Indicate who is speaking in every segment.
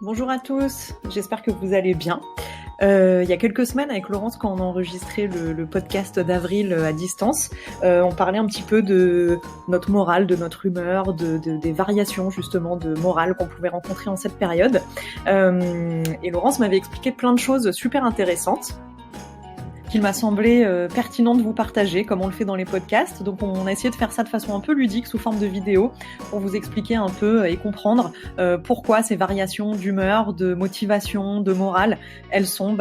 Speaker 1: Bonjour à tous, j'espère que vous allez bien. Il y a quelques semaines avec Laurence, quand on a enregistré le podcast d'avril à distance, on parlait un petit peu de notre morale, de notre humeur, des variations justement de morale qu'on pouvait rencontrer en cette période. Et Laurence m'avait expliqué plein de choses super intéressantes qu'il m'a semblé pertinent de vous partager, comme on le fait dans les podcasts. Donc on a essayé de faire ça de façon un peu ludique, sous forme de vidéo, pour vous expliquer un peu et comprendre pourquoi ces variations d'humeur, de motivation, de morale, elles sont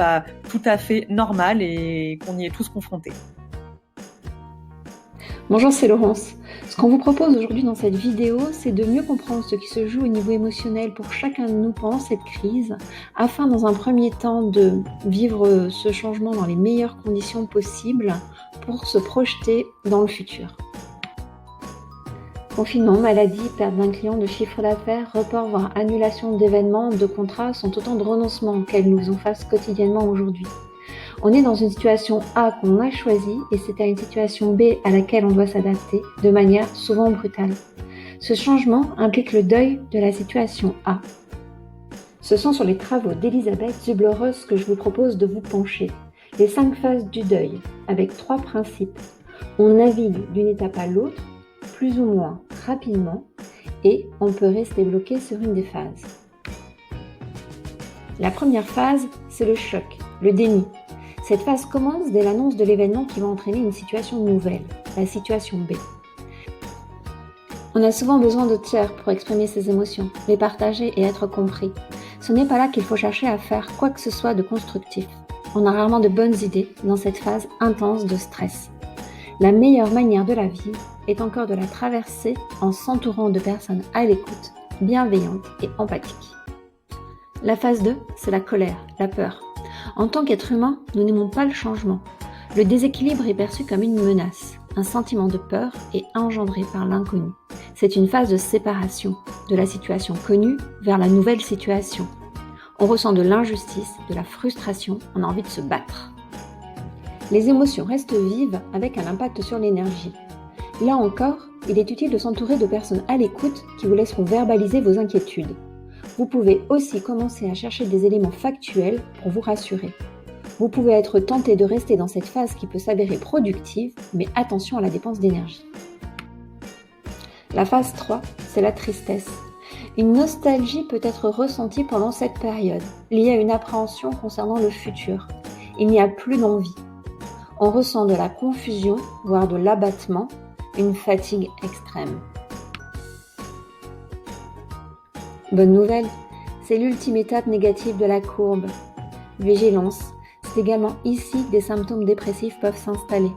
Speaker 1: tout à fait normales et qu'on y est tous confrontés.
Speaker 2: Bonjour, c'est Laurence. Ce qu'on vous propose aujourd'hui dans cette vidéo, c'est de mieux comprendre ce qui se joue au niveau émotionnel pour chacun de nous pendant cette crise, afin dans un premier temps de vivre ce changement dans les meilleures conditions possibles pour se projeter dans le futur. Confinement, maladie, perte d'un client, de chiffre d'affaires, report voire annulation d'événements, de contrats sont autant de renoncements auxquels nous faisons face quotidiennement aujourd'hui. On est dans une situation A qu'on a choisie et c'est à une situation B à laquelle on doit s'adapter de manière souvent brutale. Ce changement implique le deuil de la situation A. Ce sont sur les travaux d'Elisabeth Kübler-Ross que je vous propose de vous pencher. Les 5 phases du deuil, avec 3 principes. On navigue d'une étape à l'autre, plus ou moins rapidement, et on peut rester bloqué sur une des phases. La première phase, c'est le choc, le déni. Cette phase commence dès l'annonce de l'événement qui va entraîner une situation nouvelle, la situation B. On a souvent besoin de tiers pour exprimer ses émotions, les partager et être compris. Ce n'est pas là qu'il faut chercher à faire quoi que ce soit de constructif. On a rarement de bonnes idées dans cette phase intense de stress. La meilleure manière de la vivre est encore de la traverser en s'entourant de personnes à l'écoute, bienveillantes et empathiques. La phase 2, c'est la colère, la peur. En tant qu'être humain, nous n'aimons pas le changement. Le déséquilibre est perçu comme une menace. Un sentiment de peur est engendré par l'inconnu. C'est une phase de séparation de la situation connue vers la nouvelle situation. On ressent de l'injustice, de la frustration, on a envie de se battre. Les émotions restent vives avec un impact sur l'énergie. Là encore, il est utile de s'entourer de personnes à l'écoute qui vous laisseront verbaliser vos inquiétudes. Vous pouvez aussi commencer à chercher des éléments factuels pour vous rassurer. Vous pouvez être tenté de rester dans cette phase qui peut s'avérer productive, mais attention à la dépense d'énergie. La phase 3, c'est la tristesse. Une nostalgie peut être ressentie pendant cette période, liée à une appréhension concernant le futur. Il n'y a plus d'envie. On ressent de la confusion, voire de l'abattement, une fatigue extrême. Bonne nouvelle, c'est l'ultime étape négative de la courbe. Vigilance, c'est également ici que des symptômes dépressifs peuvent s'installer.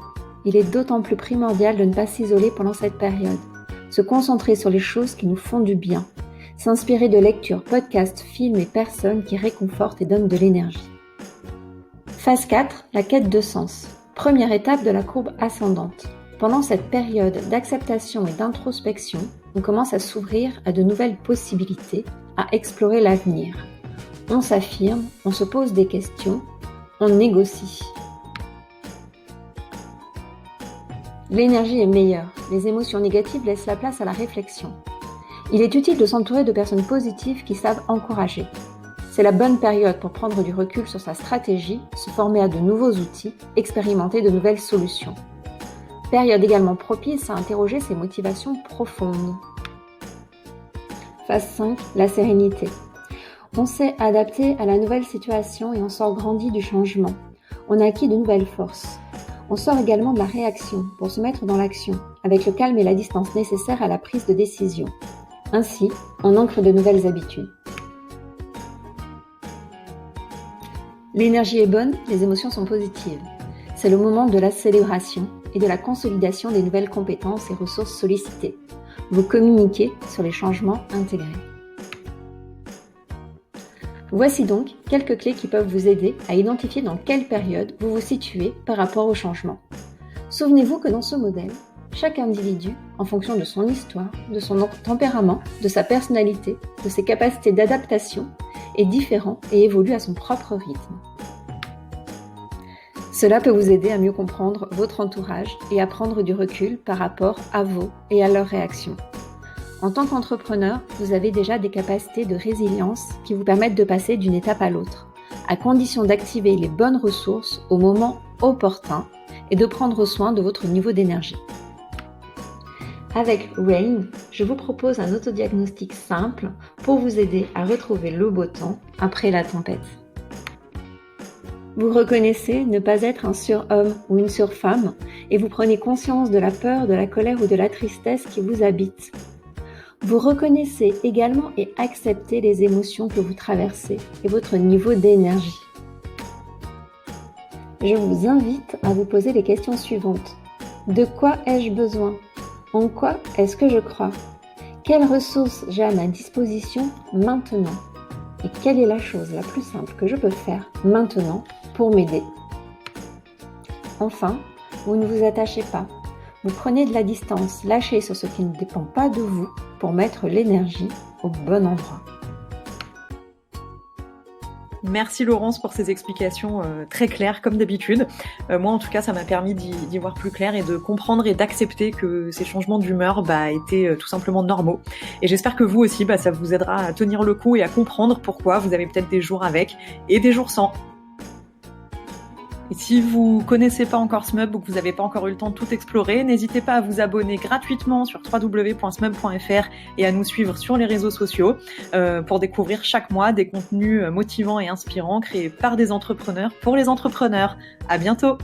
Speaker 2: Il est d'autant plus primordial de ne pas s'isoler pendant cette période. Se concentrer sur les choses qui nous font du bien. S'inspirer de lectures, podcasts, films et personnes qui réconfortent et donnent de l'énergie. Phase 4, la quête de sens. Première étape de la courbe ascendante. Pendant cette période d'acceptation et d'introspection, on commence à s'ouvrir à de nouvelles possibilités, à explorer l'avenir. On s'affirme, on se pose des questions, on négocie. L'énergie est meilleure, les émotions négatives laissent la place à la réflexion. Il est utile de s'entourer de personnes positives qui savent encourager. C'est la bonne période pour prendre du recul sur sa stratégie, se former à de nouveaux outils, expérimenter de nouvelles solutions. Période également propice à interroger ses motivations profondes. Phase 5, la sérénité. On s'est adapté à la nouvelle situation et on sort grandi du changement. On a acquis de nouvelles forces. On sort également de la réaction pour se mettre dans l'action, avec le calme et la distance nécessaires à la prise de décision. Ainsi, on ancre de nouvelles habitudes. L'énergie est bonne, les émotions sont positives. C'est le moment de la célébration et de la consolidation des nouvelles compétences et ressources sollicitées. Vous communiquez sur les changements intégrés. Voici donc quelques clés qui peuvent vous aider à identifier dans quelle période vous vous situez par rapport au changement. Souvenez-vous que dans ce modèle, chaque individu, en fonction de son histoire, de son tempérament, de sa personnalité, de ses capacités d'adaptation, est différent et évolue à son propre rythme. Cela peut vous aider à mieux comprendre votre entourage et à prendre du recul par rapport à vous et à leurs réactions. En tant qu'entrepreneur, vous avez déjà des capacités de résilience qui vous permettent de passer d'une étape à l'autre, à condition d'activer les bonnes ressources au moment opportun et de prendre soin de votre niveau d'énergie. Avec Rain, je vous propose un autodiagnostic simple pour vous aider à retrouver le beau temps après la tempête. Vous reconnaissez ne pas être un surhomme ou une surfemme et vous prenez conscience de la peur, de la colère ou de la tristesse qui vous habitent. Vous reconnaissez également et acceptez les émotions que vous traversez et votre niveau d'énergie. Je vous invite à vous poser les questions suivantes. De quoi ai-je besoin ? En quoi est-ce que je crois ? Quelles ressources j'ai à ma disposition maintenant ? Et quelle est la chose la plus simple que je peux faire maintenant pour m'aider ? Enfin, vous ne vous attachez pas. Vous prenez de la distance, lâchez sur ce qui ne dépend pas de vous pour mettre l'énergie au bon endroit.
Speaker 1: Merci Laurence pour ces explications très claires comme d'habitude. Moi en tout cas ça m'a permis d'y voir plus clair et de comprendre et d'accepter que ces changements d'humeur étaient tout simplement normaux. Et j'espère que vous aussi ça vous aidera à tenir le coup et à comprendre pourquoi vous avez peut-être des jours avec et des jours sans. Et si vous connaissez pas encore Smub ou que vous n'avez pas encore eu le temps de tout explorer, n'hésitez pas à vous abonner gratuitement sur www.smub.fr et à nous suivre sur les réseaux sociaux pour découvrir chaque mois des contenus motivants et inspirants créés par des entrepreneurs pour les entrepreneurs. À bientôt!